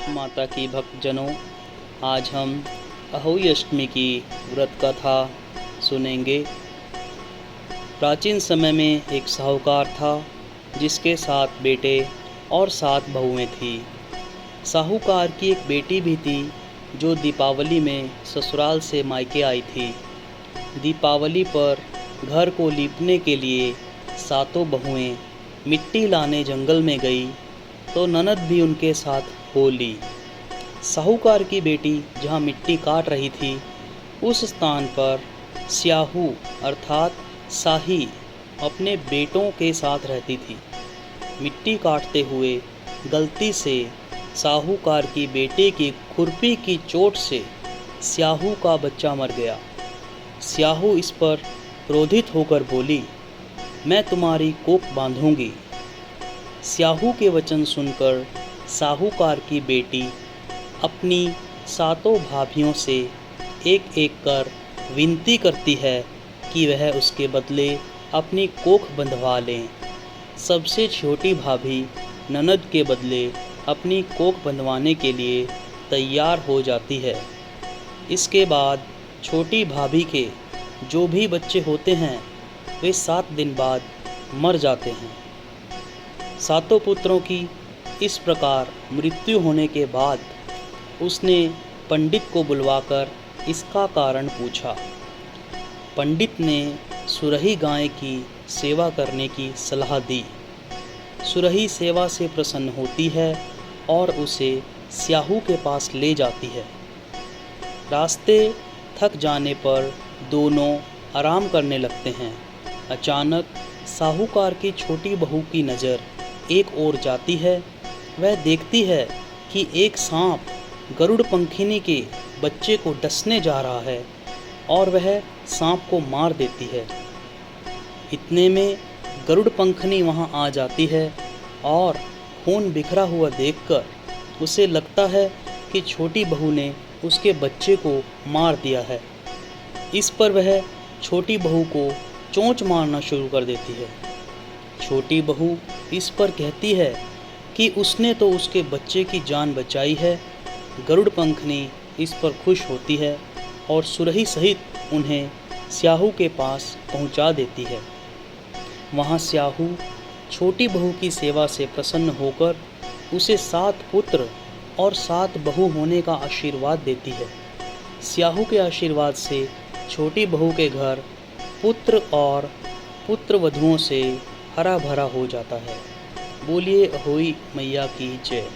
माता की भक्तजनों, आज हम अहोई अष्टमी की व्रत कथा सुनेंगे। प्राचीन समय में एक साहूकार था जिसके 7 बेटे और 7 बहुएं थीं। साहूकार की एक बेटी भी थी जो दीपावली में ससुराल से मायके आई थी। दीपावली पर घर को लीपने के लिए 7 बहुएं मिट्टी लाने जंगल में गई तो ननद भी उनके साथ हो ली। साहूकार की बेटी जहाँ मिट्टी काट रही थी उस स्थान पर स्याहू अर्थात साही अपने बेटों के साथ रहती थी। मिट्टी काटते हुए गलती से साहूकार की बेटे की खुरपी की चोट से स्याहू का बच्चा मर गया। स्याहू इस पर क्रोधित होकर बोली, मैं तुम्हारी कोख बांधूंगी। स्याहू के वचन सुनकर साहूकार की बेटी अपनी 7 भाभियों से एक एक कर विनती करती है कि वह उसके बदले अपनी कोख बंधवा लें। सबसे छोटी भाभी ननद के बदले अपनी कोख बंधवाने के लिए तैयार हो जाती है। इसके बाद छोटी भाभी के जो भी बच्चे होते हैं वे 7 दिन बाद मर जाते हैं। 7 पुत्रों की इस प्रकार मृत्यु होने के बाद उसने पंडित को बुलवाकर इसका कारण पूछा। पंडित ने सुरही गाय की सेवा करने की सलाह दी। सुरही सेवा से प्रसन्न होती है और उसे स्याहू के पास ले जाती है। रास्ते थक जाने पर दोनों आराम करने लगते हैं। अचानक साहूकार की छोटी बहू की नज़र एक ओर जाती है। वह देखती है कि एक सांप गरुड़ पंखिनी के बच्चे को डसने जा रहा है और वह सांप को मार देती है। इतने में गरुड़ पंखनी वहां आ जाती है और खून बिखरा हुआ देखकर उसे लगता है कि छोटी बहू ने उसके बच्चे को मार दिया है। इस पर वह छोटी बहू को चोंच मारना शुरू कर देती है। छोटी बहू इस पर कहती है कि उसने तो उसके बच्चे की जान बचाई है। गरुड़ पंखनी इस पर खुश होती है और सुरही सहित उन्हें स्याहू के पास पहुंचा देती है। वहां स्याहू छोटी बहू की सेवा से प्रसन्न होकर उसे 7 पुत्र और 7 बहू होने का आशीर्वाद देती है। स्याहू के आशीर्वाद से छोटी बहू के घर पुत्र और पुत्र वधुओं से हरा भरा हो जाता है। बोलिए अहोई मैया की जय।